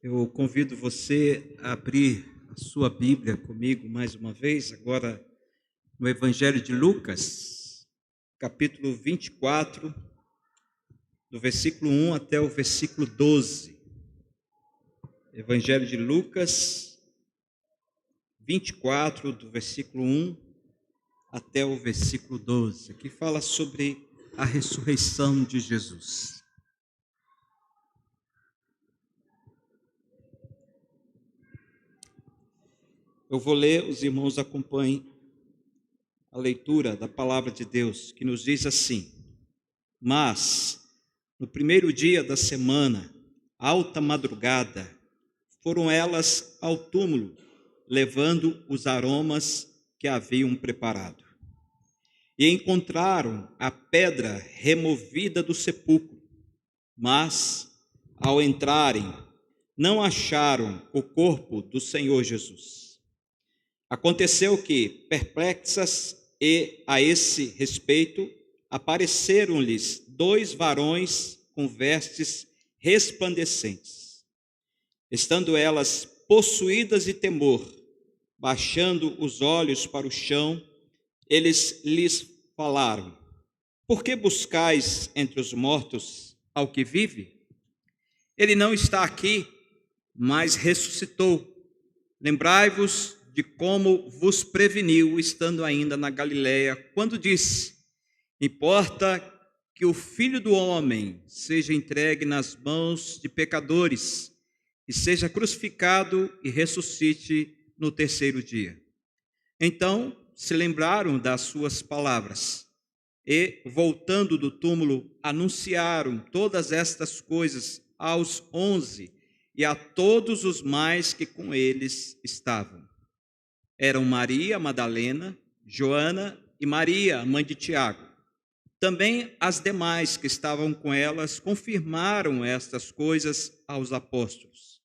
Eu convido você a abrir a sua Bíblia comigo mais uma vez, agora no Evangelho de Lucas, capítulo 24, do versículo 1 até o versículo 12. Evangelho de Lucas 24, do versículo 1 até o versículo 12, que fala sobre a ressurreição de Jesus. Eu vou ler, os irmãos acompanhem a leitura da palavra de Deus, que nos diz assim: Mas, no primeiro dia da semana, alta madrugada, foram elas ao túmulo, levando os aromas que haviam preparado. E encontraram a pedra removida do sepulcro, mas, ao entrarem, não acharam o corpo do Senhor Jesus. Aconteceu que, perplexas e a esse respeito, apareceram-lhes dois varões com vestes resplandecentes. Estando elas possuídas de temor, baixando os olhos para o chão, eles lhes falaram: Por que buscais entre os mortos ao que vive? Ele não está aqui, mas ressuscitou. Lembrai-vos de como vos preveniu, estando ainda na Galileia, quando disse: Importa que o Filho do Homem seja entregue nas mãos de pecadores, e seja crucificado e ressuscite no terceiro dia. Então se lembraram das suas palavras, e, voltando do túmulo, anunciaram todas estas coisas aos 11 e a todos os mais que com eles estavam. Eram Maria Madalena, Joana e Maria, mãe de Tiago. Também as demais que estavam com elas confirmaram estas coisas aos apóstolos.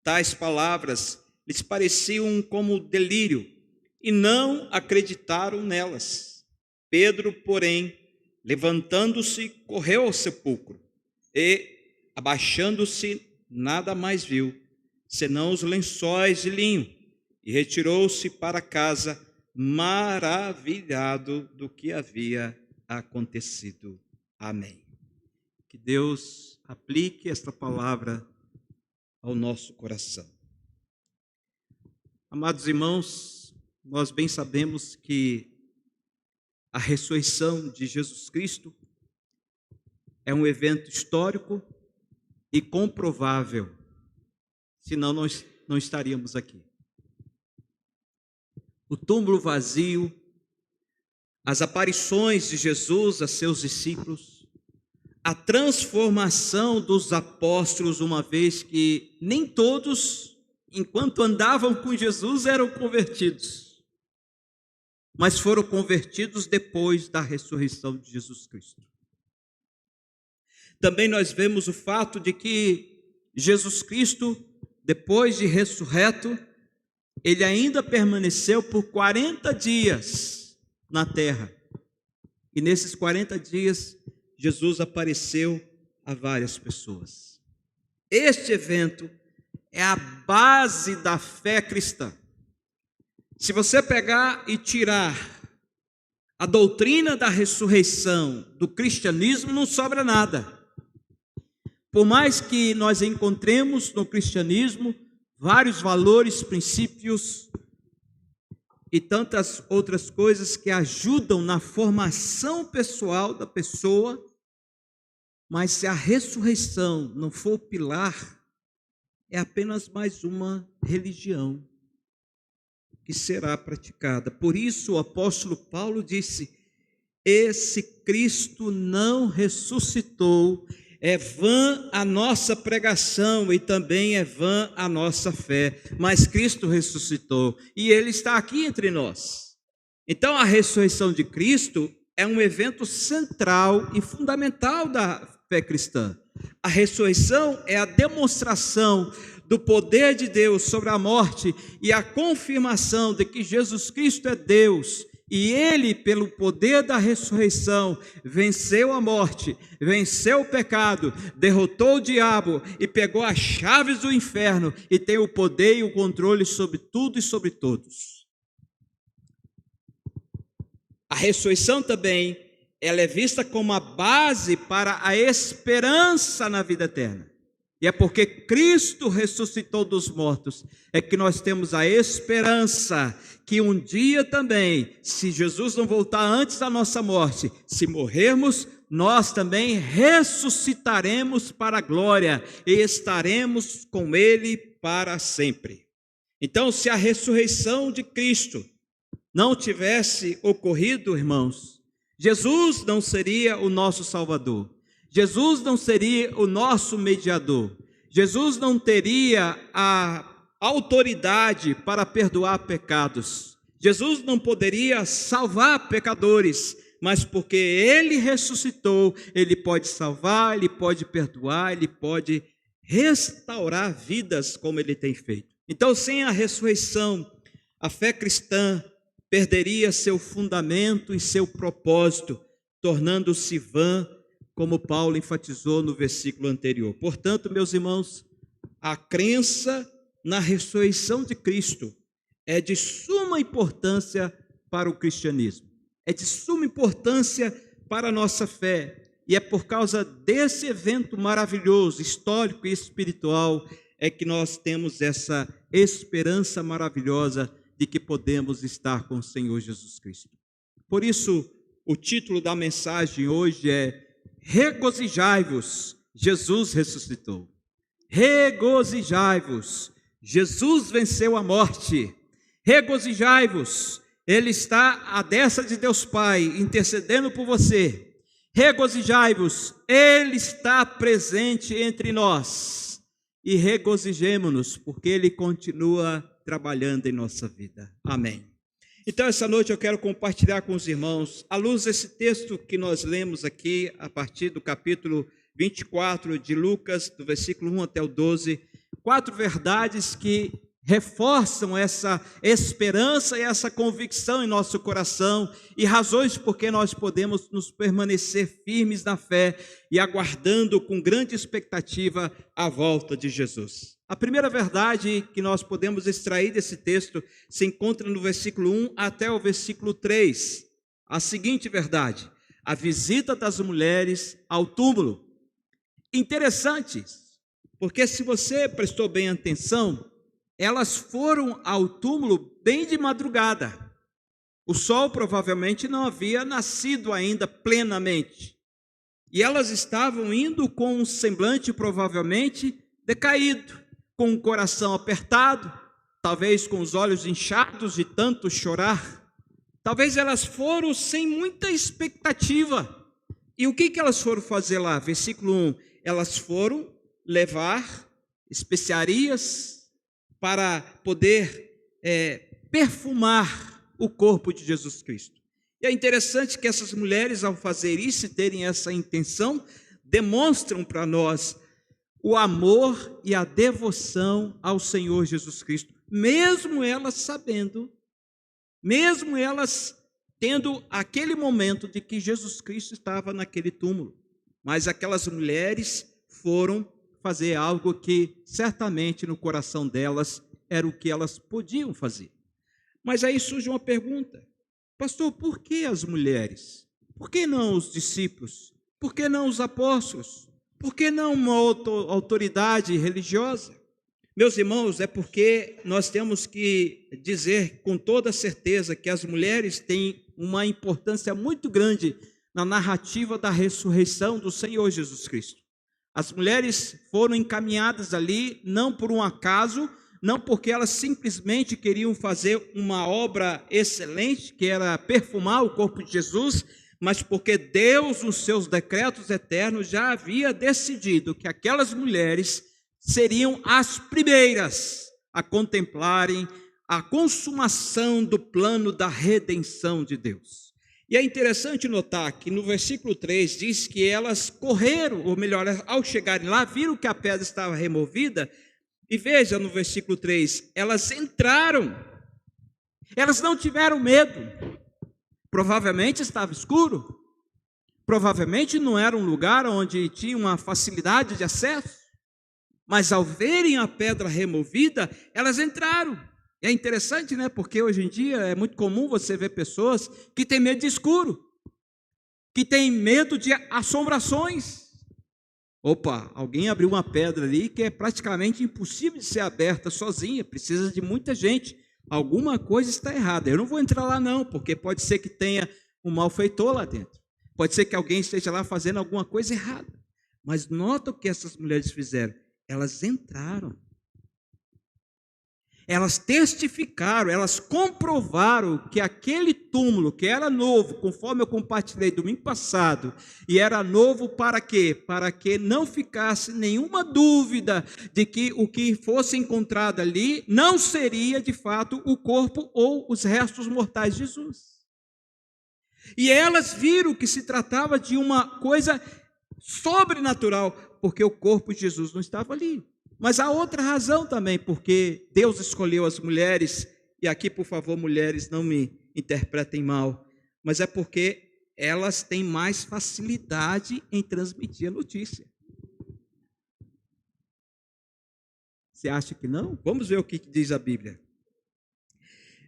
Tais palavras lhes pareciam como delírio e não acreditaram nelas. Pedro, porém, levantando-se, correu ao sepulcro e, abaixando-se, nada mais viu, senão os lençóis de linho, e retirou-se para casa, maravilhado do que havia acontecido. Amém. Que Deus aplique esta palavra ao nosso coração. Amados irmãos, nós bem sabemos que a ressurreição de Jesus Cristo é um evento histórico e comprovável, senão nós não estaríamos aqui. O túmulo vazio, as aparições de Jesus a seus discípulos, a transformação dos apóstolos, uma vez que nem todos, enquanto andavam com Jesus, eram convertidos, mas foram convertidos depois da ressurreição de Jesus Cristo. Também nós vemos o fato de que Jesus Cristo, depois de ressurreto, ele ainda permaneceu por 40 dias na terra. E nesses 40 dias, Jesus apareceu a várias pessoas. Este evento é a base da fé cristã. Se você pegar e tirar a doutrina da ressurreição do cristianismo, não sobra nada. Por mais que nós encontremos no cristianismo vários valores, princípios e tantas outras coisas que ajudam na formação pessoal da pessoa, mas se a ressurreição não for o pilar, é apenas mais uma religião que será praticada. Por isso o apóstolo Paulo disse: esse Cristo não ressuscitou, é vã a nossa pregação e também é vã a nossa fé, mas Cristo ressuscitou e Ele está aqui entre nós. Então a ressurreição de Cristo é um evento central e fundamental da fé cristã. A ressurreição é a demonstração do poder de Deus sobre a morte e a confirmação de que Jesus Cristo é Deus E ele, pelo poder da ressurreição, venceu a morte, venceu o pecado, derrotou o diabo e pegou as chaves do inferno e tem o poder e o controle sobre tudo e sobre todos. A ressurreição também, ela é vista como a base para a esperança na vida eterna. E é porque Cristo ressuscitou dos mortos, é que nós temos a esperança que um dia também, se Jesus não voltar antes da nossa morte, se morrermos, nós também ressuscitaremos para a glória e estaremos com Ele para sempre. Então, se a ressurreição de Cristo não tivesse ocorrido, irmãos, Jesus não seria o nosso Salvador. Jesus não seria o nosso mediador. Jesus não teria a autoridade para perdoar pecados. Jesus não poderia salvar pecadores, mas porque Ele ressuscitou, Ele pode salvar, Ele pode perdoar, Ele pode restaurar vidas como Ele tem feito. Então, sem a ressurreição, a fé cristã perderia seu fundamento e seu propósito, tornando-se vã, como Paulo enfatizou no versículo anterior. Portanto, meus irmãos, a crença na ressurreição de Cristo é de suma importância para o cristianismo, é de suma importância para a nossa fé, e é por causa desse evento maravilhoso, histórico e espiritual, é que nós temos essa esperança maravilhosa de que podemos estar com o Senhor Jesus Cristo. Por isso, o título da mensagem hoje é Regozijai-vos, Jesus ressuscitou. Regozijai-vos, Jesus venceu a morte. Regozijai-vos, Ele está à destra de Deus Pai, intercedendo por você. Regozijai-vos, Ele está presente entre nós. E regozijemo-nos, porque Ele continua trabalhando em nossa vida. Amém. Então, essa noite eu quero compartilhar com os irmãos, à luz desse texto que nós lemos aqui, a partir do capítulo 24 de Lucas, do versículo 1 até o 12, 4 verdades que reforçam essa esperança e essa convicção em nosso coração e razões por que nós podemos nos permanecer firmes na fé e aguardando com grande expectativa a volta de Jesus. A primeira verdade que nós podemos extrair desse texto se encontra no versículo 1 até o versículo 3. A seguinte verdade: a visita das mulheres ao túmulo. Interessante, porque se você prestou bem atenção, elas foram ao túmulo bem de madrugada. O sol provavelmente não havia nascido ainda plenamente. E elas estavam indo com um semblante provavelmente decaído, com o coração apertado, talvez com os olhos inchados de tanto chorar. Talvez elas foram sem muita expectativa. E o que elas foram fazer lá? Versículo 1, elas foram levar especiarias para poder perfumar o corpo de Jesus Cristo. E é interessante que essas mulheres, ao fazer isso e terem essa intenção, demonstram para nós o amor e a devoção ao Senhor Jesus Cristo, mesmo elas sabendo, mesmo elas tendo aquele momento de que Jesus Cristo estava naquele túmulo. Mas aquelas mulheres foram fazer algo que certamente no coração delas era o que elas podiam fazer. Mas aí surge uma pergunta: pastor, por que as mulheres? Por que não os discípulos? Por que não os apóstolos? Por que não uma autoridade religiosa? Meus irmãos, é porque nós temos que dizer com toda certeza que as mulheres têm uma importância muito grande na narrativa da ressurreição do Senhor Jesus Cristo. As mulheres foram encaminhadas ali não por um acaso, não porque elas simplesmente queriam fazer uma obra excelente, que era perfumar o corpo de Jesus, mas porque Deus, nos seus decretos eternos, já havia decidido que aquelas mulheres seriam as primeiras a contemplarem a consumação do plano da redenção de Deus. E é interessante notar que no versículo 3 diz que elas correram, ou melhor, ao chegarem lá, viram que a pedra estava removida, e veja no versículo 3, elas entraram, elas não tiveram medo, Provavelmente estava escuro. Provavelmente não era um lugar onde tinha uma facilidade de acesso. Mas ao verem a pedra removida, elas entraram. É interessante, né? Porque hoje em dia é muito comum você ver pessoas que têm medo de escuro, que têm medo de assombrações. Opa, alguém abriu uma pedra ali que é praticamente impossível de ser aberta sozinha, precisa de muita gente. Alguma coisa está errada. Eu não vou entrar lá não, porque pode ser que tenha um malfeitor lá dentro. Pode ser que alguém esteja lá fazendo alguma coisa errada. Mas nota o que essas mulheres fizeram. Elas entraram. Elas testificaram, elas comprovaram que aquele túmulo que era novo, conforme eu compartilhei domingo passado, e era novo para quê? Para que não ficasse nenhuma dúvida de que o que fosse encontrado ali não seria de fato o corpo ou os restos mortais de Jesus. E elas viram que se tratava de uma coisa sobrenatural, porque o corpo de Jesus não estava ali. Mas há outra razão também, porque Deus escolheu as mulheres, e aqui, por favor, mulheres, não me interpretem mal, mas é porque elas têm mais facilidade em transmitir a notícia. Você acha que não? Vamos ver o que diz a Bíblia.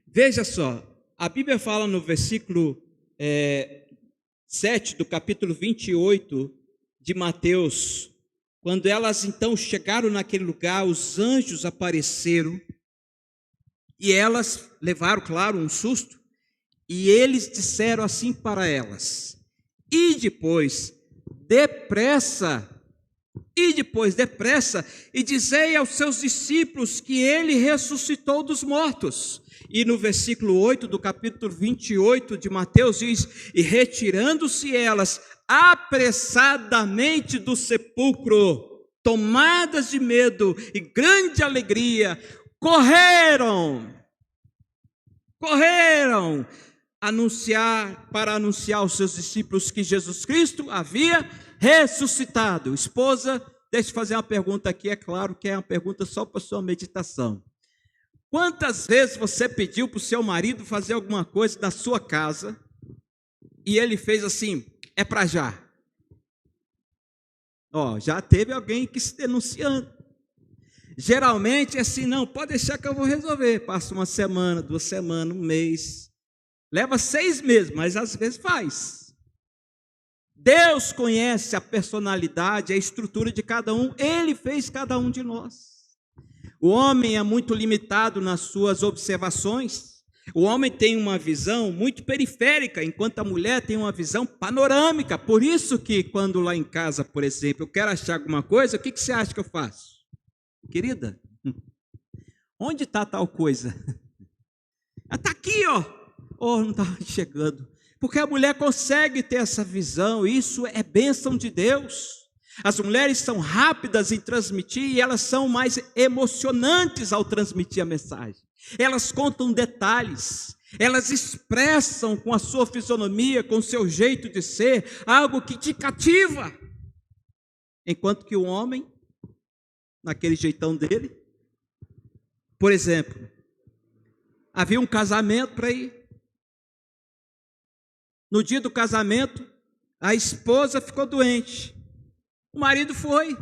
Veja só, a Bíblia fala no versículo 7 do capítulo 28 de Mateus. Quando elas então chegaram naquele lugar, os anjos apareceram e elas levaram, claro, um susto, e eles disseram assim para elas: e depois, depressa, e dizei aos seus discípulos que ele ressuscitou dos mortos. E no versículo 8 do capítulo 28 de Mateus diz: e retirando-se elas apressadamente do sepulcro, tomadas de medo e grande alegria, correram para anunciar aos seus discípulos que Jesus Cristo havia ressuscitado. Esposa, deixa eu fazer uma pergunta aqui, é claro que é uma pergunta só para sua meditação. Quantas vezes você pediu para o seu marido fazer alguma coisa da sua casa e ele fez assim: é para já? Já teve alguém que se denunciando. Geralmente é assim: não, pode deixar que eu vou resolver. Passa uma semana, 2 semanas, um mês. Leva 6 meses, mas às vezes faz. Deus conhece a personalidade, a estrutura de cada um. Ele fez cada um de nós. O homem é muito limitado nas suas observações. O homem tem uma visão muito periférica, enquanto a mulher tem uma visão panorâmica. Por isso que quando lá em casa, por exemplo, eu quero achar alguma coisa, o que você acha que eu faço? Querida, onde está tal coisa? Está aqui, não está chegando. Porque a mulher consegue ter essa visão, isso é bênção de Deus. As mulheres são rápidas em transmitir e elas são mais emocionantes ao transmitir a mensagem. Elas contam detalhes, elas expressam com a sua fisionomia, com o seu jeito de ser, algo que te cativa. Enquanto que o homem, naquele jeitão dele, por exemplo, havia um casamento para ir. No dia do casamento, a esposa ficou doente. O marido foi.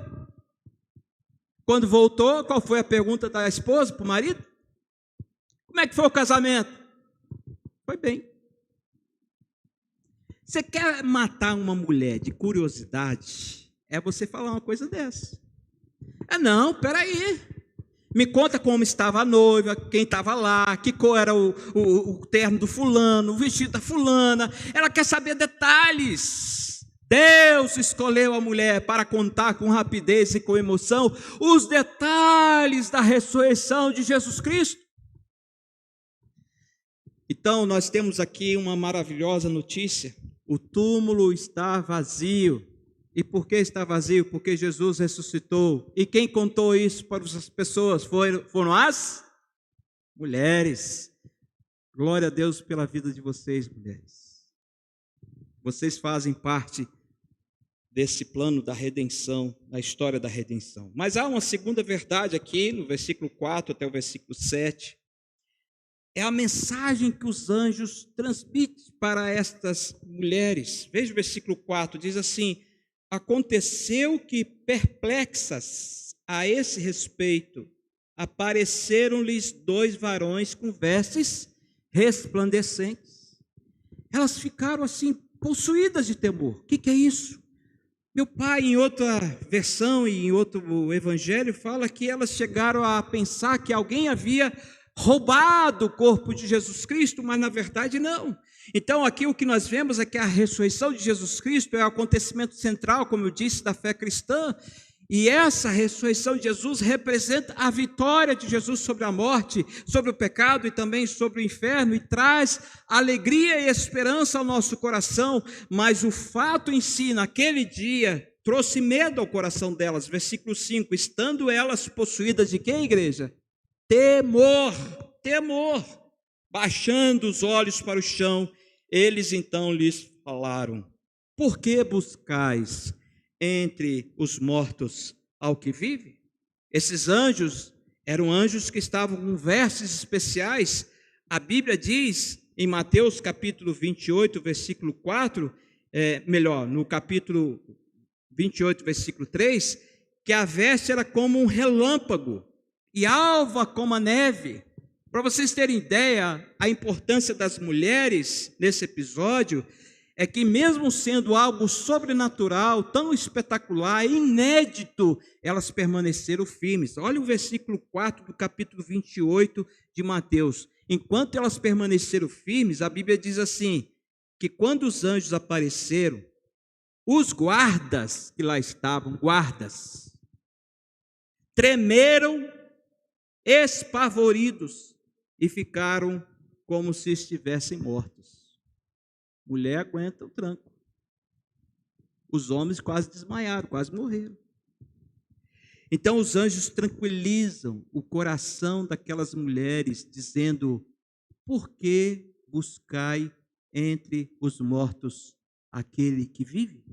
Quando voltou, qual foi a pergunta da esposa para o marido? Como é que foi o casamento? Foi bem. Você quer matar uma mulher de curiosidade? É você falar uma coisa dessa. Não, peraí. Me conta como estava a noiva, quem estava lá, que cor era o terno do fulano, o vestido da fulana. Ela quer saber detalhes. Deus escolheu a mulher para contar com rapidez e com emoção os detalhes da ressurreição de Jesus Cristo. Então, nós temos aqui uma maravilhosa notícia: o túmulo está vazio. E por que está vazio? Porque Jesus ressuscitou. E quem contou isso para as pessoas foram as mulheres. Glória a Deus pela vida de vocês, mulheres. Vocês fazem parte desse plano da redenção, da história da redenção. Mas há uma segunda verdade aqui, no versículo 4 até o versículo 7. é a mensagem que os anjos transmitem para estas mulheres. Veja o versículo 4, diz assim: aconteceu que, perplexas a esse respeito, apareceram-lhes 2 varões com vestes resplandecentes. Elas ficaram assim, possuídas de temor. O que é isso? Meu pai, em outra versão e em outro evangelho, fala que elas chegaram a pensar que alguém havia roubado o corpo de Jesus Cristo, mas na verdade não. Então aqui o que nós vemos é que a ressurreição de Jesus Cristo é o acontecimento central, como eu disse, da fé cristã, e essa ressurreição de Jesus representa a vitória de Jesus sobre a morte, sobre o pecado e também sobre o inferno, e traz alegria e esperança ao nosso coração, mas o fato em si, naquele dia, trouxe medo ao coração delas. Versículo 5, estando elas possuídas de quê, igreja? Temor, temor. Baixando os olhos para o chão, eles então lhes falaram: por que buscais entre os mortos ao que vive? Esses anjos eram anjos que estavam com vestes especiais. A Bíblia diz em Mateus capítulo 28, versículo 4, no capítulo 28, versículo 3, que a veste era como um relâmpago e alva como a neve. Para vocês terem ideia, a importância das mulheres nesse episódio é que, mesmo sendo algo sobrenatural, tão espetacular, inédito, elas permaneceram firmes. Olha o versículo 4 do capítulo 28 de Mateus. Enquanto elas permaneceram firmes, a Bíblia diz assim, que quando os anjos apareceram, os guardas que lá estavam, tremeram, espavoridos, e ficaram como se estivessem mortos. Mulher aguenta o tranco. Os homens quase desmaiaram, quase morreram. Então os anjos tranquilizam o coração daquelas mulheres, dizendo: por que buscai entre os mortos aquele que vive?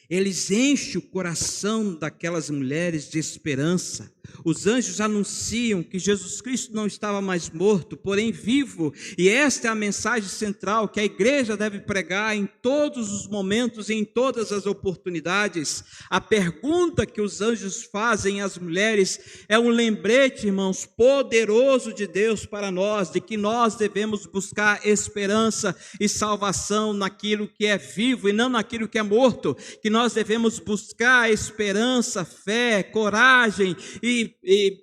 Eles enchem o coração daquelas mulheres de esperança. Os anjos anunciam que Jesus Cristo não estava mais morto, porém vivo. E esta é a mensagem central que a igreja deve pregar em todos os momentos e em todas as oportunidades. A pergunta que os anjos fazem às mulheres é um lembrete, irmãos, poderoso de Deus para nós, de que nós devemos buscar esperança e salvação naquilo que é vivo e não naquilo que é morto, que nós devemos buscar esperança, fé, coragem e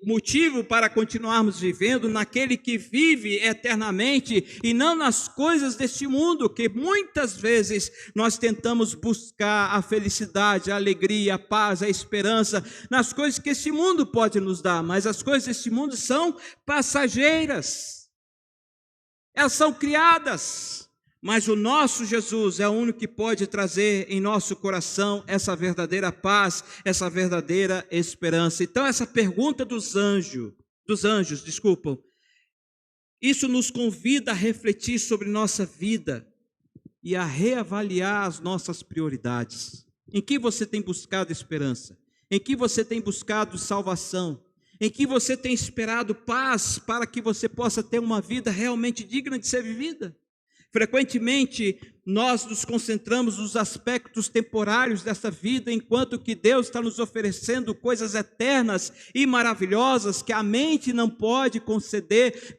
motivo para continuarmos vivendo naquele que vive eternamente e não nas coisas deste mundo, que muitas vezes nós tentamos buscar a felicidade, a alegria, a paz, a esperança nas coisas que este mundo pode nos dar, mas as coisas deste mundo são passageiras, elas são criadas. Mas o nosso Jesus é o único que pode trazer em nosso coração essa verdadeira paz, essa verdadeira esperança. Então essa pergunta dos anjos, isso nos convida a refletir sobre nossa vida e a reavaliar as nossas prioridades. Em que você tem buscado esperança? Em que você tem buscado salvação? Em que você tem esperado paz para que você possa ter uma vida realmente digna de ser vivida? Frequentemente, nós nos concentramos nos aspectos temporários dessa vida, enquanto que Deus está nos oferecendo coisas eternas e maravilhosas que a mente não pode conceber,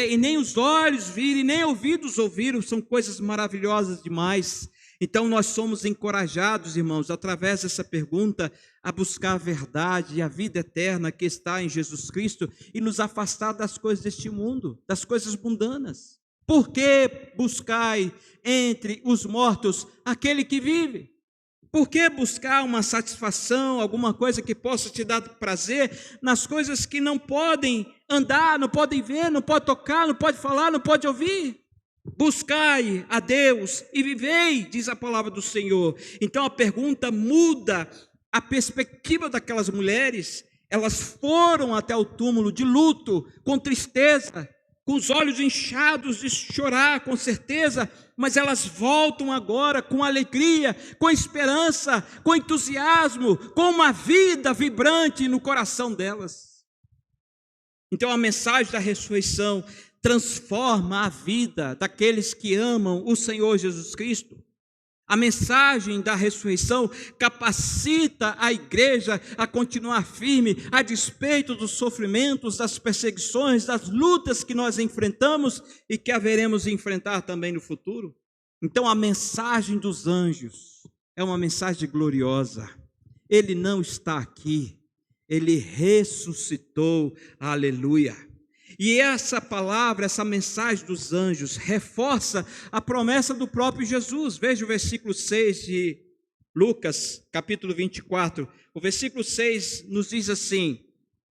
e nem os olhos viram, e nem ouvidos ouviram, são coisas maravilhosas demais. Então nós somos encorajados, irmãos, através dessa pergunta, a buscar a verdade e a vida eterna que está em Jesus Cristo e nos afastar das coisas deste mundo, das coisas mundanas. Por que buscai entre os mortos aquele que vive? Por que buscar uma satisfação, alguma coisa que possa te dar prazer nas coisas que não podem andar, não podem ver, não podem tocar, não podem falar, não podem ouvir? Buscai a Deus e vivei, diz a palavra do Senhor. Então a pergunta muda a perspectiva daquelas mulheres. Elas foram até o túmulo de luto, com tristeza, com os olhos inchados de chorar, com certeza, mas elas voltam agora com alegria, com esperança, com entusiasmo, com uma vida vibrante no coração delas. Então a mensagem da ressurreição transforma a vida daqueles que amam o Senhor Jesus Cristo. A mensagem da ressurreição capacita a igreja a continuar firme a despeito dos sofrimentos, das perseguições, das lutas que nós enfrentamos e que haveremos de enfrentar também no futuro. Então a mensagem dos anjos é uma mensagem gloriosa. Ele não está aqui, ele ressuscitou, aleluia. E essa palavra, essa mensagem dos anjos, reforça a promessa do próprio Jesus. Veja o versículo 6 de Lucas, capítulo 24. O versículo 6 nos diz assim: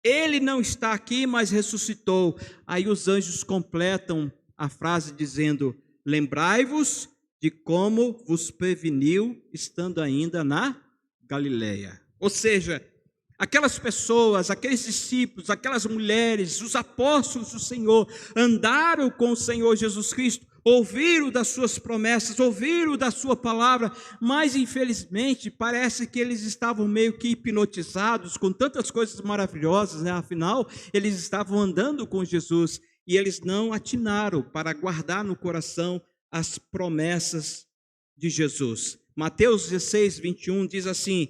ele não está aqui, mas ressuscitou. Aí os anjos completam a frase dizendo: lembrai-vos de como vos preveniu, estando ainda na Galileia. Ou seja, aquelas pessoas, aqueles discípulos, aquelas mulheres, os apóstolos do Senhor, andaram com o Senhor Jesus Cristo, ouviram das suas promessas, ouviram da sua palavra, mas infelizmente parece que eles estavam meio que hipnotizados com tantas coisas maravilhosas, né? Afinal, eles estavam andando com Jesus e eles não atinaram para guardar no coração as promessas de Jesus. Mateus 16, 21 diz assim: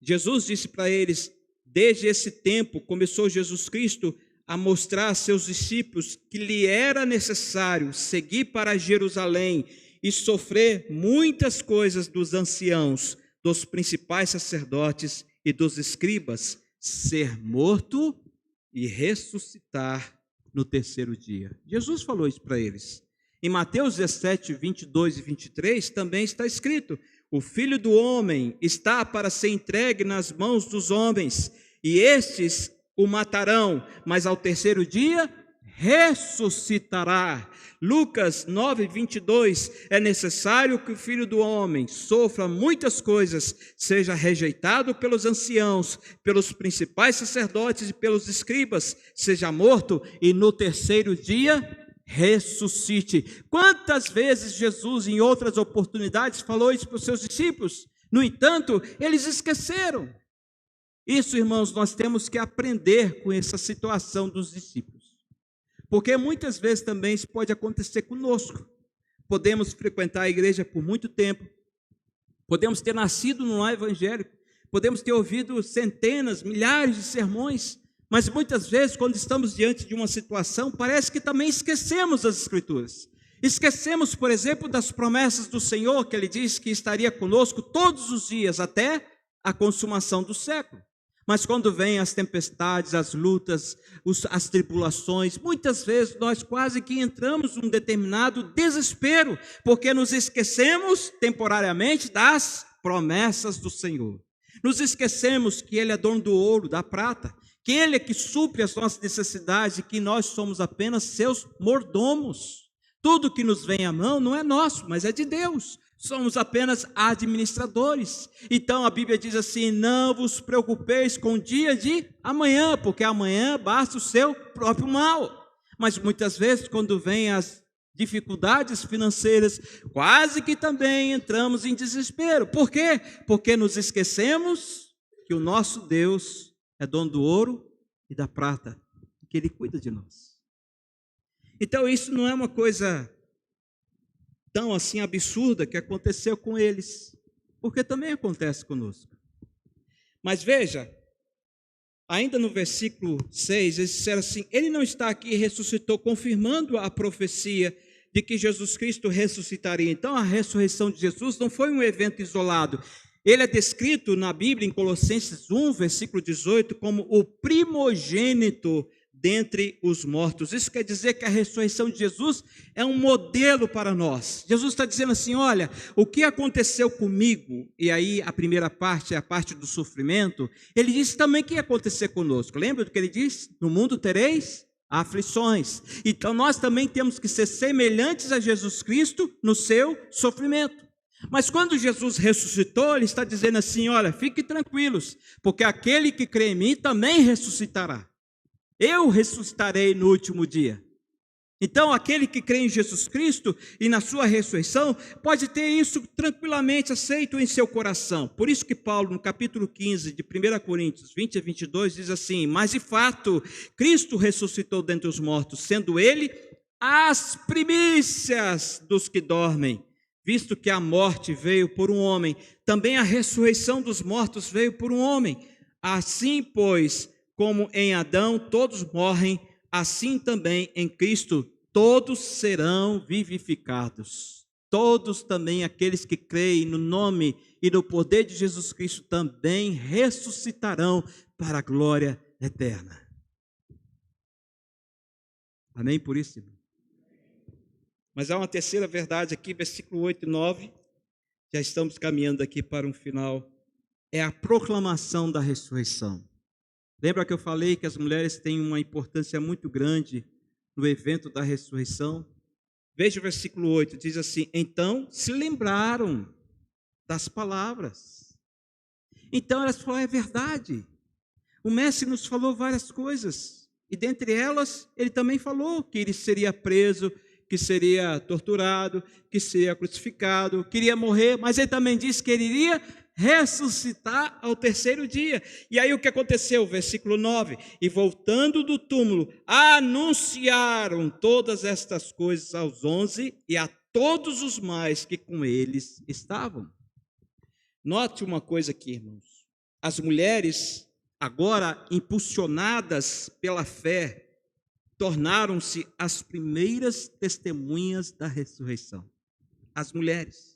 Jesus disse para eles: desde esse tempo começou Jesus Cristo a mostrar a seus discípulos que lhe era necessário seguir para Jerusalém e sofrer muitas coisas dos anciãos, dos principais sacerdotes e dos escribas, ser morto e ressuscitar no terceiro dia. Jesus falou isso para eles. Em Mateus 17, 22 e 23 também está escrito: o Filho do Homem está para ser entregue nas mãos dos homens, e estes o matarão, mas ao terceiro dia ressuscitará. Lucas 9, 22, é necessário que o Filho do Homem sofra muitas coisas, seja rejeitado pelos anciãos, pelos principais sacerdotes e pelos escribas, seja morto e no terceiro dia ressuscite. Quantas vezes Jesus, em outras oportunidades, falou isso para os seus discípulos? No entanto, eles esqueceram. Isso, irmãos, nós temos que aprender com essa situação dos discípulos. Porque muitas vezes também isso pode acontecer conosco. Podemos frequentar a igreja por muito tempo, podemos ter nascido no lar evangélico, podemos ter ouvido centenas, milhares de sermões, mas muitas vezes, quando estamos diante de uma situação, parece que também esquecemos as Escrituras. Esquecemos, por exemplo, das promessas do Senhor, que Ele disse que estaria conosco todos os dias, até a consumação do século. Mas quando vêm as tempestades, as lutas, as tribulações, muitas vezes nós quase que entramos num determinado desespero, porque nos esquecemos temporariamente das promessas do Senhor. Nos esquecemos que Ele é dono do ouro, da prata, que Ele é que supre as nossas necessidades e que nós somos apenas seus mordomos. Tudo que nos vem à mão não é nosso, mas é de Deus. Somos apenas administradores. Então a Bíblia diz assim: não vos preocupeis com o dia de amanhã, porque amanhã basta o seu próprio mal. Mas muitas vezes, quando vêm as dificuldades financeiras, quase que também entramos em desespero. Por quê? Porque nos esquecemos que o nosso Deus é dono do ouro e da prata, que Ele cuida de nós. Então isso não é uma coisa tão assim absurda que aconteceu com eles, porque também acontece conosco. Mas veja, ainda no versículo 6, eles disseram assim: ele não está aqui e ressuscitou, confirmando a profecia de que Jesus Cristo ressuscitaria. Então a ressurreição de Jesus não foi um evento isolado. Ele é descrito na Bíblia, em Colossenses 1, versículo 18, como o primogênito dentre os mortos. Isso quer dizer que a ressurreição de Jesus é um modelo para nós. Jesus está dizendo assim: olha, o que aconteceu comigo, e aí a primeira parte é a parte do sofrimento, ele disse também que ia acontecer conosco. Lembra do que ele disse? No mundo tereis aflições. Então nós também temos que ser semelhantes a Jesus Cristo no seu sofrimento. Mas quando Jesus ressuscitou, Ele está dizendo assim: olha, fiquem tranquilos, porque aquele que crê em mim também ressuscitará. Eu ressuscitarei no último dia. Então, aquele que crê em Jesus Cristo e na sua ressurreição, pode ter isso tranquilamente aceito em seu coração. Por isso que Paulo, no capítulo 15 de 1 Coríntios 20 a 22, diz assim: mas de fato, Cristo ressuscitou dentre os mortos, sendo ele as primícias dos que dormem. Visto que a morte veio por um homem, também a ressurreição dos mortos veio por um homem. Assim, pois, como em Adão todos morrem, assim também em Cristo todos serão vivificados. Todos também aqueles que creem no nome e no poder de Jesus Cristo também ressuscitarão para a glória eterna. Amém por isso, irmão? Mas há uma terceira verdade aqui, versículo 8 e 9. Já estamos caminhando aqui para um final. É a proclamação da ressurreição. Lembra que eu falei que as mulheres têm uma importância muito grande no evento da ressurreição? Veja o versículo 8, diz assim: então se lembraram das palavras. Então elas falaram: é verdade. O mestre nos falou várias coisas, e dentre elas, ele também falou que ele seria preso, que seria torturado, que seria crucificado, que iria morrer, mas ele também disse que ele iria ressuscitar ao terceiro dia. E aí o que aconteceu? Versículo 9: e voltando do túmulo, anunciaram todas estas coisas aos 11 e a todos os mais que com eles estavam. Note uma coisa aqui, irmãos. As mulheres, agora impulsionadas pela fé, tornaram-se as primeiras testemunhas da ressurreição. As mulheres.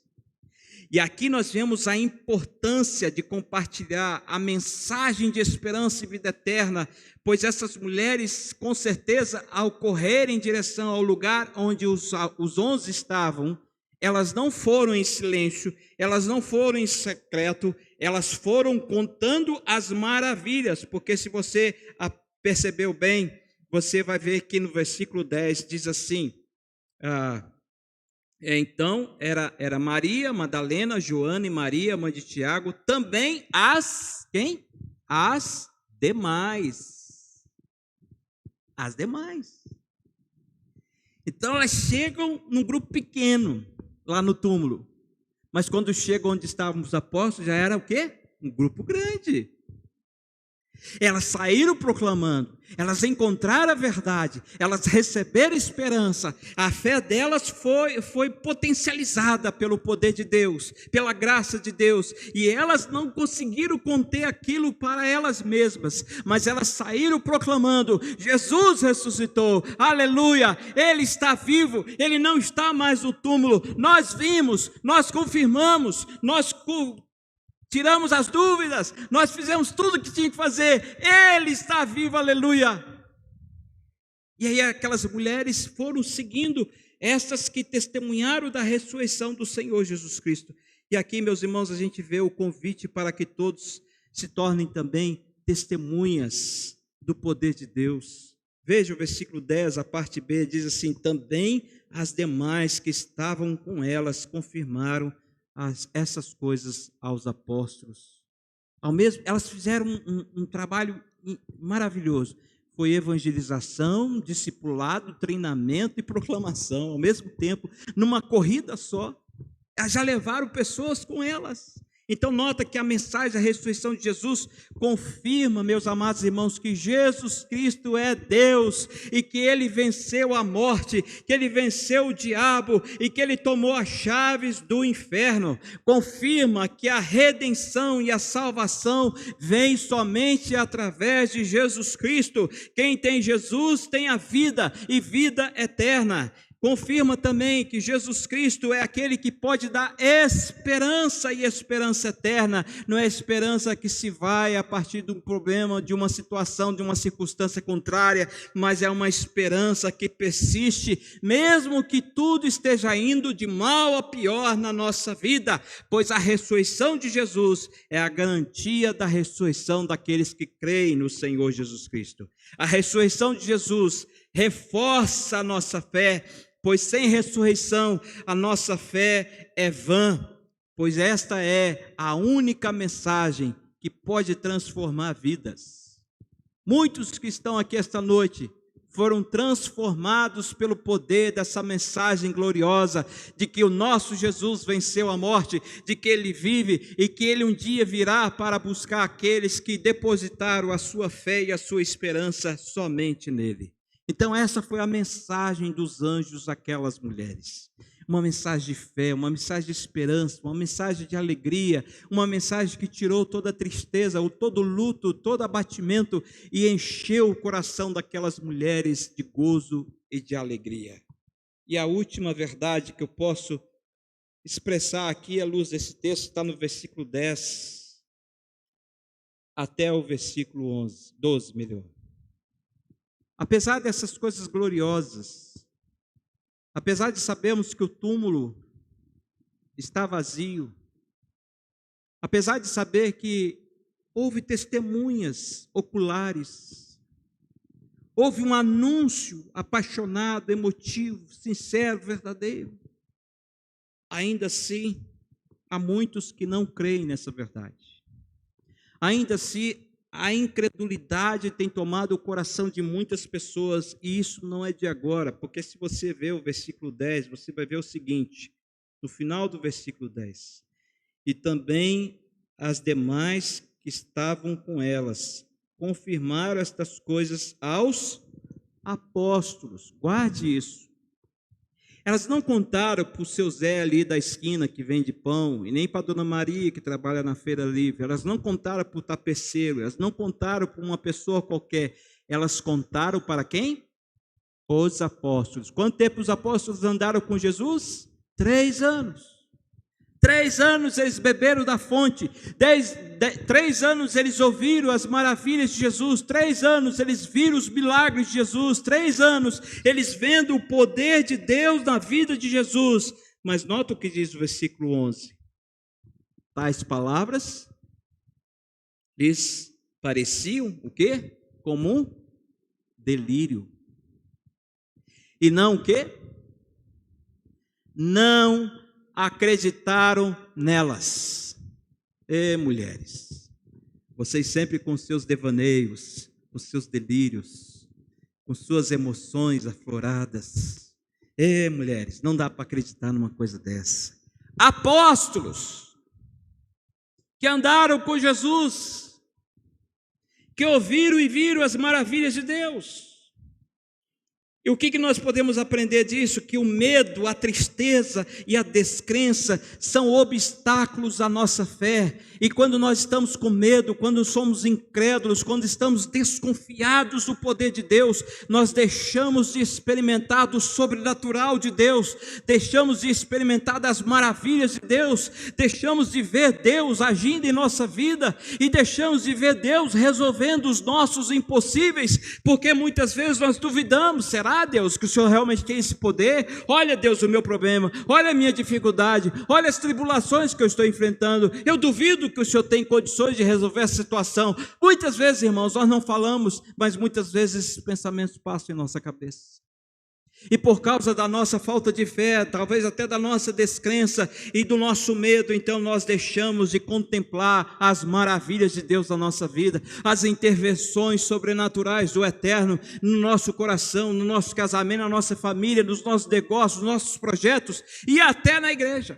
E aqui nós vemos a importância de compartilhar a mensagem de esperança e vida eterna, pois essas mulheres, com certeza, ao correrem em direção ao lugar onde os 11 estavam, elas não foram em silêncio, elas não foram em secreto, elas foram contando as maravilhas, porque se você percebeu bem, você vai ver que no versículo 10 diz assim: então era Maria, Madalena, Joana e Maria, mãe de Tiago, também quem? As demais. As demais. Então elas chegam num grupo pequeno, lá no túmulo. Mas quando chegam onde estavam os apóstolos, já era o quê? Um grupo grande. Elas saíram proclamando, elas encontraram a verdade, elas receberam esperança, a fé delas foi potencializada pelo poder de Deus, pela graça de Deus, e elas não conseguiram conter aquilo para elas mesmas, mas elas saíram proclamando: Jesus ressuscitou, aleluia, Ele está vivo, Ele não está mais no túmulo, nós vimos, nós confirmamos, nós tiramos as dúvidas, nós fizemos tudo o que tinha que fazer, Ele está vivo, aleluia. E aí aquelas mulheres foram seguindo, essas que testemunharam da ressurreição do Senhor Jesus Cristo. E aqui, meus irmãos, a gente vê o convite para que todos se tornem também testemunhas do poder de Deus. Veja o versículo 10, a parte B, diz assim: também as demais que estavam com elas confirmaram essas coisas aos apóstolos. Elas fizeram um trabalho maravilhoso. Foi evangelização, discipulado, treinamento e proclamação ao mesmo tempo, numa corrida só. Já levaram pessoas com elas. Então nota que a mensagem da ressurreição de Jesus confirma, meus amados irmãos, que Jesus Cristo é Deus e que Ele venceu a morte, que Ele venceu o diabo e que Ele tomou as chaves do inferno. Confirma que a redenção e a salvação vem somente através de Jesus Cristo. Quem tem Jesus tem a vida e vida eterna. Confirma também que Jesus Cristo é aquele que pode dar esperança e esperança eterna. Não é esperança que se vai a partir de um problema, de uma situação, de uma circunstância contrária, mas é uma esperança que persiste, mesmo que tudo esteja indo de mal a pior na nossa vida, pois a ressurreição de Jesus é a garantia da ressurreição daqueles que creem no Senhor Jesus Cristo. A ressurreição de Jesus reforça a nossa fé, pois sem ressurreição a nossa fé é vã, pois esta é a única mensagem que pode transformar vidas. Muitos que estão aqui esta noite foram transformados pelo poder dessa mensagem gloriosa de que o nosso Jesus venceu a morte, de que Ele vive e que Ele um dia virá para buscar aqueles que depositaram a sua fé e a sua esperança somente nele. Então essa foi a mensagem dos anjos àquelas mulheres. Uma mensagem de fé, uma mensagem de esperança, uma mensagem de alegria, uma mensagem que tirou toda a tristeza, todo o luto, todo abatimento e encheu o coração daquelas mulheres de gozo e de alegria. E a última verdade que eu posso expressar aqui à luz desse texto está no versículo 10 até o versículo 12, melhor. Apesar dessas coisas gloriosas, apesar de sabermos que o túmulo está vazio, apesar de saber que houve testemunhas oculares, houve um anúncio apaixonado, emotivo, sincero, verdadeiro, ainda assim, há muitos que não creem nessa verdade. Ainda assim, a incredulidade tem tomado o coração de muitas pessoas, e isso não é de agora, porque se você ver o versículo 10, você vai ver o seguinte, no final do versículo 10, e também as demais que estavam com elas, confirmaram estas coisas aos apóstolos, guarde isso. Elas não contaram para o seu Zé ali da esquina que vende pão, e nem para a Dona Maria que trabalha na feira livre, elas não contaram para o tapeceiro, elas não contaram para uma pessoa qualquer, elas contaram para quem? Os apóstolos. Quanto tempo os apóstolos andaram com Jesus? 3 anos. 3 anos eles beberam da fonte, 3 anos eles ouviram as maravilhas de Jesus, 3 anos eles viram os milagres de Jesus, 3 anos eles vendo o poder de Deus na vida de Jesus. Mas nota o que diz o versículo 11: tais palavras lhes pareciam o quê? Como um delírio. E não o quê? Não acreditaram nelas. Mulheres, vocês sempre com seus devaneios, com seus delírios, com suas emoções afloradas. Mulheres, não dá para acreditar numa coisa dessa. Apóstolos que andaram com Jesus, que ouviram e viram as maravilhas de Deus. E o que nós podemos aprender disso? Que o medo, a tristeza e a descrença são obstáculos à nossa fé. E quando nós estamos com medo, quando somos incrédulos, quando estamos desconfiados do poder de Deus, nós deixamos de experimentar do sobrenatural de Deus, deixamos de experimentar das maravilhas de Deus, deixamos de ver Deus agindo em nossa vida e deixamos de ver Deus resolvendo os nossos impossíveis, porque muitas vezes nós duvidamos: será, Deus, que o Senhor realmente tem esse poder? Olha, Deus, o meu problema, olha a minha dificuldade, olha as tribulações que eu estou enfrentando, eu duvido que o Senhor tem condições de resolver essa situação. Muitas vezes, irmãos, nós não falamos, mas muitas vezes esses pensamentos passam em nossa cabeça. E por causa da nossa falta de fé, talvez até da nossa descrença e do nosso medo, então nós deixamos de contemplar as maravilhas de Deus na nossa vida, as intervenções sobrenaturais do Eterno no nosso coração, no nosso casamento, na nossa família, nos nossos negócios, nos nossos projetos e até na igreja.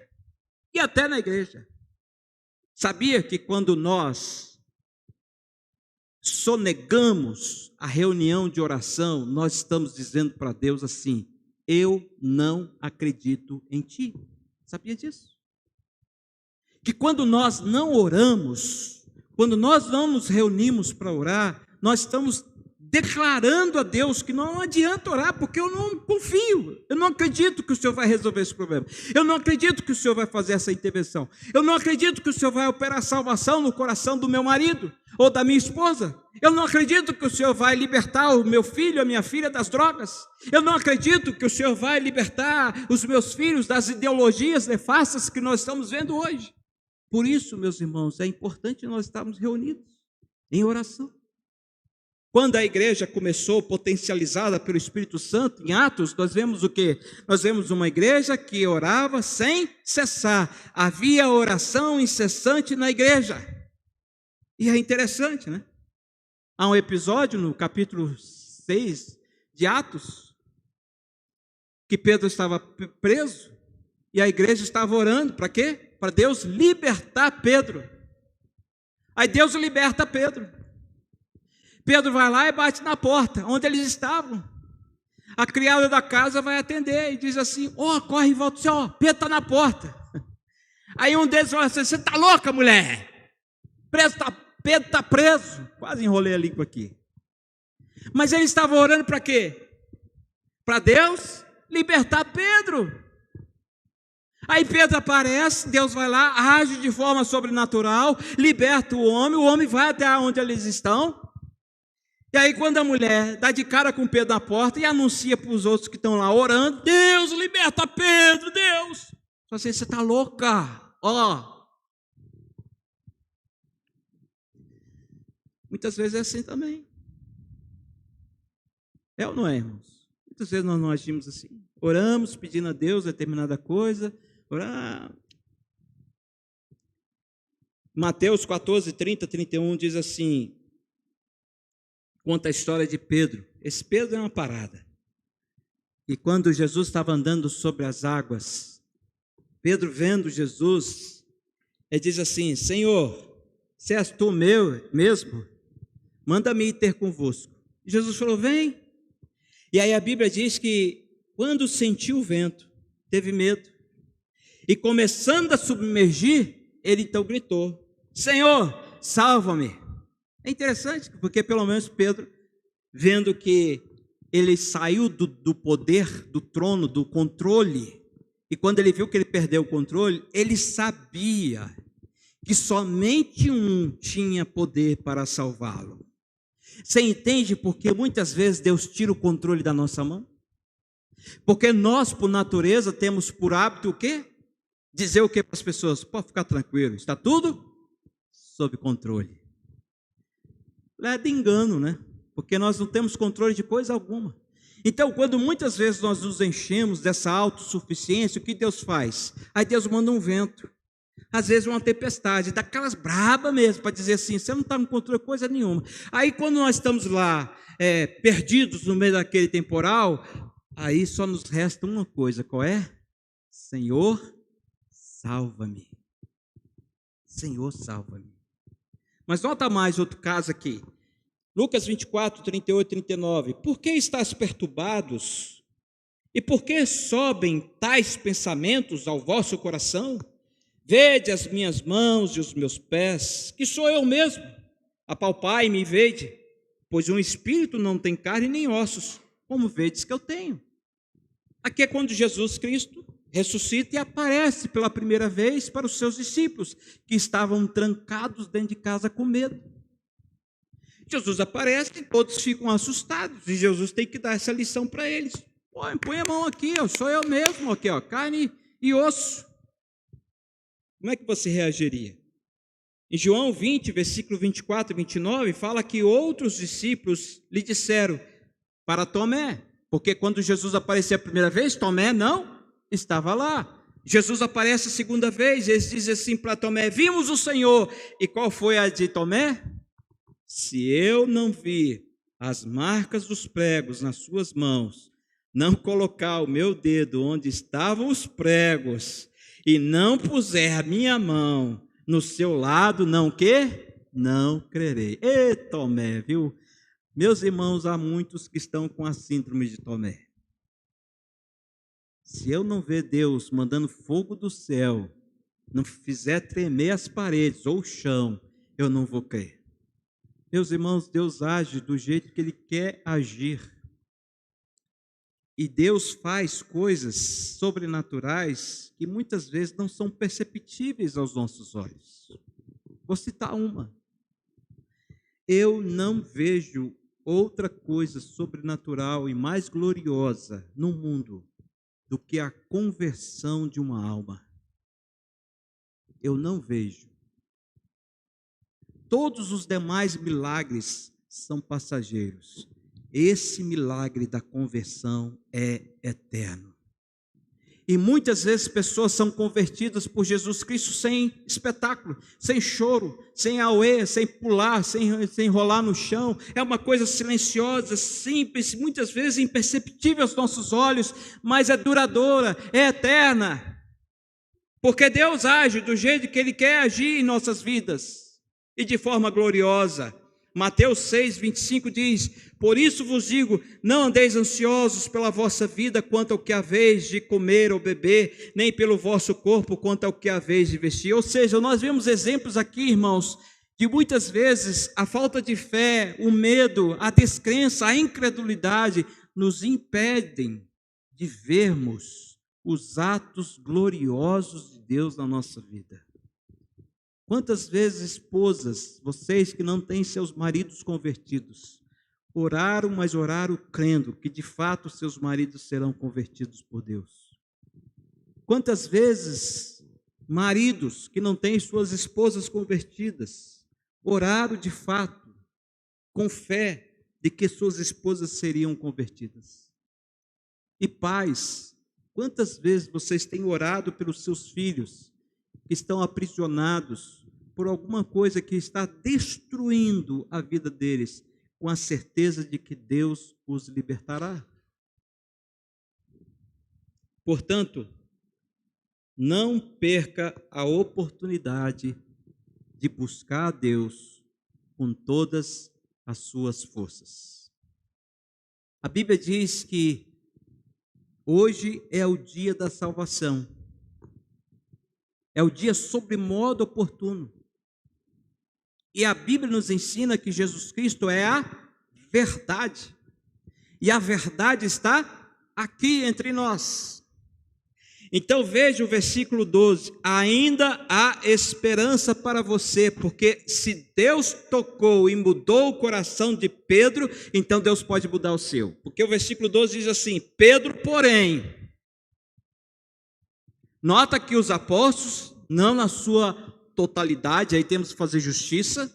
Sabia que quando nós sonegamos a reunião de oração, nós estamos dizendo para Deus assim: eu não acredito em ti. Sabia disso? Que quando nós não oramos, quando nós não nos reunimos para orar, nós estamos declarando a Deus que não adianta orar, porque eu não confio, eu não acredito que o Senhor vai resolver esse problema, eu não acredito que o Senhor vai fazer essa intervenção, eu não acredito que o Senhor vai operar salvação no coração do meu marido ou da minha esposa, eu não acredito que o Senhor vai libertar o meu filho, a minha filha das drogas, eu não acredito que o Senhor vai libertar os meus filhos das ideologias nefastas que nós estamos vendo hoje. Por isso, meus irmãos, é importante nós estarmos reunidos em oração. Quando a igreja começou, potencializada pelo Espírito Santo, em Atos, nós vemos o quê? Nós vemos uma igreja que orava sem cessar. Havia oração incessante na igreja. E é interessante, né? Há um episódio no capítulo 6 de Atos, que Pedro estava preso e a igreja estava orando, para quê? Para Deus libertar Pedro. Aí Deus liberta Pedro. Pedro vai lá e bate na porta, onde eles estavam. A criada da casa vai atender e diz assim: corre em volta, assim, Pedro está na porta. Aí um deles fala assim: você está louca, mulher? Pedro está preso. Quase enrolei a língua aqui. Mas ele estava orando para quê? Para Deus libertar Pedro. Aí Pedro aparece, Deus vai lá, age de forma sobrenatural, liberta o homem vai até onde eles estão. E aí quando a mulher dá de cara com Pedro na porta e anuncia para os outros que estão lá orando: Deus, liberta Pedro, Deus. Só assim: você está louca? Muitas vezes é assim também. É ou não é, irmãos? Muitas vezes nós não agimos assim. Oramos pedindo a Deus determinada coisa. Mateus 14, 30, 31 diz assim, conta a história de Pedro. Esse Pedro é uma parada. E quando Jesus estava andando sobre as águas, Pedro vendo Jesus, ele diz assim: Senhor, se és tu mesmo, manda-me ir ter convosco. E Jesus falou: vem. E aí a Bíblia diz que quando sentiu o vento, teve medo. E começando a submergir, ele então gritou: Senhor, salva-me. É interessante, porque pelo menos Pedro, vendo que ele saiu do poder, do trono, do controle, e quando ele viu que ele perdeu o controle, ele sabia que somente um tinha poder para salvá-lo. Você entende porque muitas vezes Deus tira o controle da nossa mão? Porque nós, por natureza, temos por hábito o quê? Dizer o quê para as pessoas? Pode ficar tranquilo, está tudo sob controle. É de engano, né? Porque nós não temos controle de coisa alguma. Então, quando muitas vezes nós nos enchemos dessa autossuficiência, o que Deus faz? Aí Deus manda um vento, às vezes uma tempestade, daquelas braba mesmo, para dizer assim: você não está no controle de coisa nenhuma. Aí quando nós estamos lá, perdidos no meio daquele temporal, aí só nos resta uma coisa, qual é? Senhor, salva-me. Senhor, salva-me. Mas nota mais outro caso aqui. Lucas 24, 38 e 39. Por que estáis perturbados? E por que sobem tais pensamentos ao vosso coração? Vede as minhas mãos e os meus pés, que sou eu mesmo. Apalpai-me e vede, pois um espírito não tem carne nem ossos, como vedes que eu tenho. Aqui é quando Jesus Cristo ressuscita e aparece pela primeira vez para os seus discípulos, que estavam trancados dentro de casa com medo. Jesus aparece e todos ficam assustados, e Jesus tem que dar essa lição para eles. Põe a mão aqui, sou eu mesmo, aqui, carne e osso. Como é que você reagiria? Em João 20, versículo 24 e 29, fala que outros discípulos lhe disseram para Tomé, porque quando Jesus apareceu a primeira vez, Tomé não estava lá. Jesus aparece a segunda vez, eles dizem assim para Tomé: vimos o Senhor. E qual foi a de Tomé? Se eu não vir as marcas dos pregos nas suas mãos, não colocar o meu dedo onde estavam os pregos, e não puser a minha mão no seu lado, não crerei. Ei, Tomé, viu? Meus irmãos, há muitos que estão com a síndrome de Tomé. Se eu não ver Deus mandando fogo do céu, não fizer tremer as paredes ou o chão, eu não vou crer. Meus irmãos, Deus age do jeito que Ele quer agir. E Deus faz coisas sobrenaturais que muitas vezes não são perceptíveis aos nossos olhos. Vou citar uma. Eu não vejo outra coisa sobrenatural e mais gloriosa no mundo do que a conversão de uma alma. Eu não vejo. Todos os demais milagres são passageiros. Esse milagre da conversão é eterno. E muitas vezes pessoas são convertidas por Jesus Cristo sem espetáculo, sem choro, sem auê, sem pular, sem rolar no chão. É uma coisa silenciosa, simples, muitas vezes imperceptível aos nossos olhos, mas é duradoura, é eterna. Porque Deus age do jeito que Ele quer agir em nossas vidas e de forma gloriosa. Mateus 6, 25 diz: por isso vos digo, não andeis ansiosos pela vossa vida quanto ao que haveis de comer ou beber, nem pelo vosso corpo quanto ao que haveis de vestir. Ou seja, nós vemos exemplos aqui, irmãos, de muitas vezes a falta de fé, o medo, a descrença, a incredulidade nos impedem de vermos os atos gloriosos de Deus na nossa vida. Quantas vezes, esposas, vocês que não têm seus maridos convertidos, oraram, mas oraram crendo que de fato seus maridos serão convertidos por Deus? Quantas vezes, maridos que não têm suas esposas convertidas, oraram de fato, com fé, de que suas esposas seriam convertidas? E pais, quantas vezes vocês têm orado pelos seus filhos, que estão aprisionados por alguma coisa que está destruindo a vida deles, com a certeza de que Deus os libertará? Portanto, não perca a oportunidade de buscar a Deus com todas as suas forças. A Bíblia diz que hoje é o dia da salvação. É o dia sobremodo oportuno. E a Bíblia nos ensina que Jesus Cristo é a verdade. E a verdade está aqui entre nós. Então veja o versículo 12. Ainda há esperança para você, porque se Deus tocou e mudou o coração de Pedro, então Deus pode mudar o seu. Porque o versículo 12 diz assim: Pedro, porém... Nota que os apóstolos, não na sua totalidade, aí temos que fazer justiça,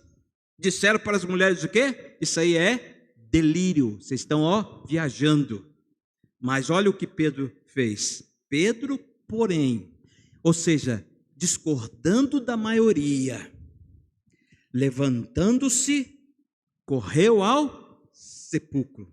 disseram para as mulheres o quê? Isso aí é delírio, vocês estão viajando. Mas olha o que Pedro fez. Pedro, porém, ou seja, discordando da maioria, levantando-se, correu ao sepulcro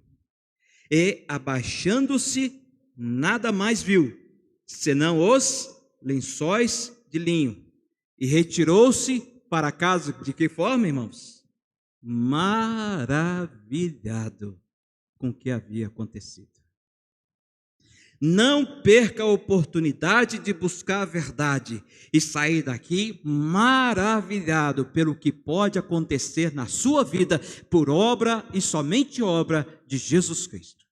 e, abaixando-se, nada mais viu, senão os lençóis de linho, e retirou-se para casa. De que forma, irmãos? Maravilhado com o que havia acontecido. Não perca a oportunidade de buscar a verdade e sair daqui maravilhado pelo que pode acontecer na sua vida por obra e somente obra de Jesus Cristo.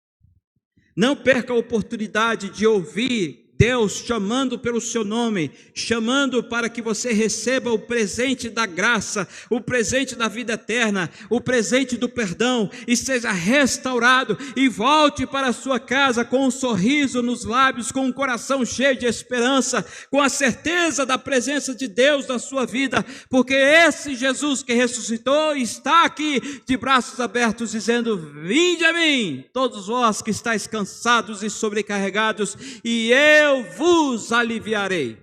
Não perca a oportunidade de ouvir Deus chamando pelo seu nome, chamando para que você receba o presente da graça, o presente da vida eterna, o presente do perdão, e seja restaurado e volte para a sua casa com um sorriso nos lábios, com um coração cheio de esperança, com a certeza da presença de Deus na sua vida, porque esse Jesus que ressuscitou está aqui de braços abertos dizendo: vinde a mim, todos vós que estáis cansados e sobrecarregados, e eu vos aliviarei.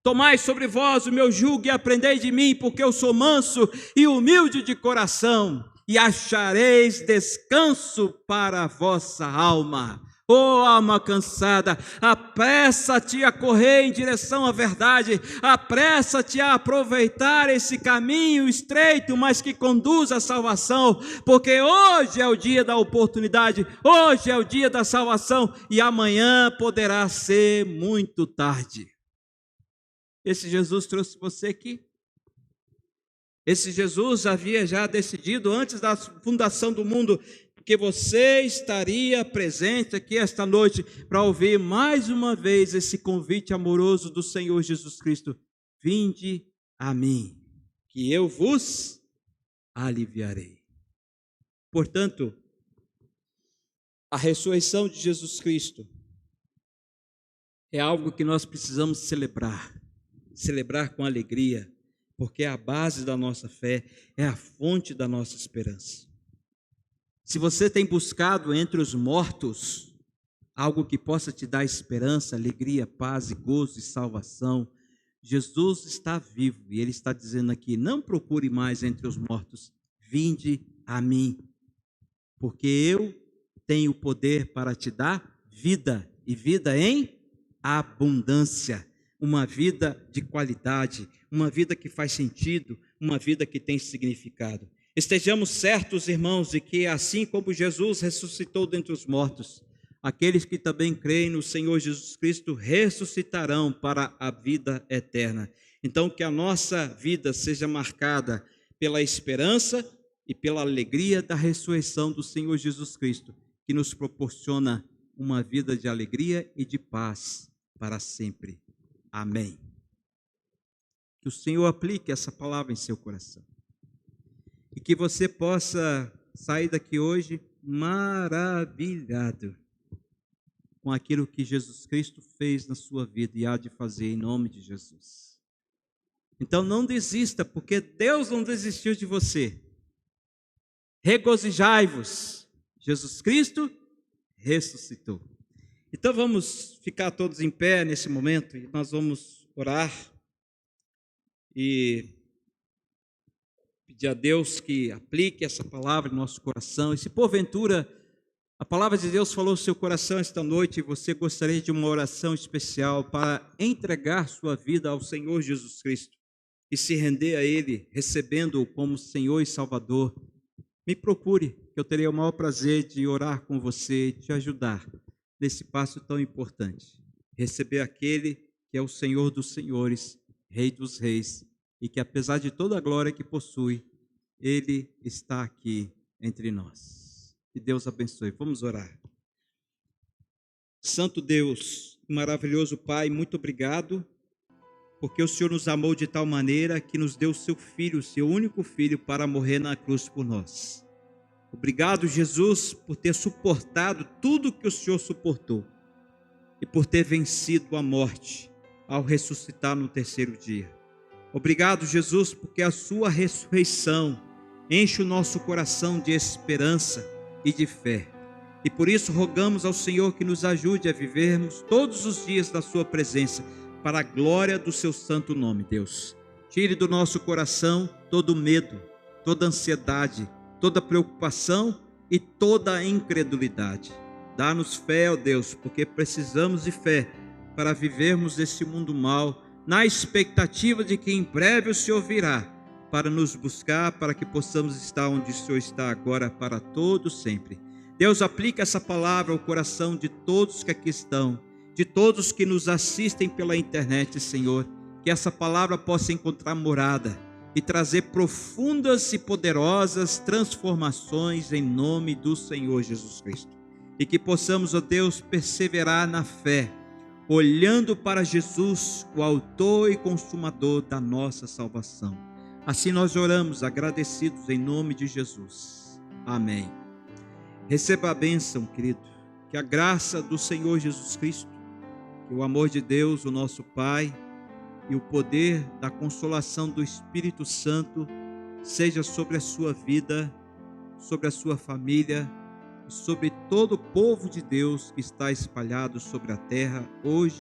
Tomai sobre vós o meu jugo e aprendei de mim, porque eu sou manso e humilde de coração, e achareis descanso para a vossa alma. Ó alma cansada, apressa-te a correr em direção à verdade, apressa-te a aproveitar esse caminho estreito, mas que conduz à salvação, porque hoje é o dia da oportunidade, hoje é o dia da salvação, e amanhã poderá ser muito tarde. Esse Jesus trouxe você aqui. Esse Jesus havia já decidido antes da fundação do mundo que você estaria presente aqui esta noite para ouvir mais uma vez esse convite amoroso do Senhor Jesus Cristo: vinde a mim, que eu vos aliviarei. Portanto, a ressurreição de Jesus Cristo é algo que nós precisamos celebrar com alegria, porque é a base da nossa fé, é a fonte da nossa esperança. Se você tem buscado entre os mortos algo que possa te dar esperança, alegria, paz e gozo e salvação. Jesus está vivo e Ele está dizendo aqui: não procure mais entre os mortos, vinde a mim, porque eu tenho poder para te dar vida, e vida em abundância, uma vida de qualidade, uma vida que faz sentido, uma vida que tem significado. Estejamos certos, irmãos, de que assim como Jesus ressuscitou dentre os mortos, aqueles que também creem no Senhor Jesus Cristo ressuscitarão para a vida eterna. Então, que a nossa vida seja marcada pela esperança e pela alegria da ressurreição do Senhor Jesus Cristo, que nos proporciona uma vida de alegria e de paz para sempre. Amém. Que o Senhor aplique essa palavra em seu coração e que você possa sair daqui hoje maravilhado com aquilo que Jesus Cristo fez na sua vida e há de fazer em nome de Jesus. Então não desista, porque Deus não desistiu de você. Regozijai-vos, Jesus Cristo ressuscitou. Então vamos ficar todos em pé nesse momento e nós vamos orar e pedir a Deus que aplique essa palavra em nosso coração. E se porventura a palavra de Deus falou no seu coração esta noite e você gostaria de uma oração especial para entregar sua vida ao Senhor Jesus Cristo e se render a Ele, recebendo-o como Senhor e Salvador, me procure, que eu terei o maior prazer de orar com você e te ajudar nesse passo tão importante. Receber aquele que é o Senhor dos senhores, Rei dos reis, e que apesar de toda a glória que possui, Ele está aqui entre nós. Que Deus abençoe. Vamos orar. Santo Deus, maravilhoso Pai, muito obrigado, porque o Senhor nos amou de tal maneira que nos deu o seu Filho, o seu único Filho, para morrer na cruz por nós. Obrigado, Jesus, por ter suportado tudo que o Senhor suportou e por ter vencido a morte ao ressuscitar no terceiro dia. Obrigado, Jesus, porque a sua ressurreição enche o nosso coração de esperança e de fé. E por isso rogamos ao Senhor que nos ajude a vivermos todos os dias da sua presença, para a glória do seu santo nome, Deus. Tire do nosso coração todo medo, toda ansiedade, toda preocupação e toda incredulidade. Dá-nos fé, ó Deus, porque precisamos de fé para vivermos esse mundo mau, na expectativa de que em breve o Senhor virá para nos buscar, para que possamos estar onde o Senhor está agora para todo sempre. Deus, aplica essa palavra ao coração de todos que aqui estão, de todos que nos assistem pela internet, Senhor, que essa palavra possa encontrar morada e trazer profundas e poderosas transformações em nome do Senhor Jesus Cristo. E que possamos, ó Deus, perseverar na fé, olhando para Jesus, o autor e consumador da nossa salvação. Assim nós oramos, agradecidos em nome de Jesus. Amém. Receba a bênção, querido, que a graça do Senhor Jesus Cristo, que o amor de Deus, o nosso Pai, e o poder da consolação do Espírito Santo seja sobre a sua vida, sobre a sua família e sobre todo o povo de Deus que está espalhado sobre a terra hoje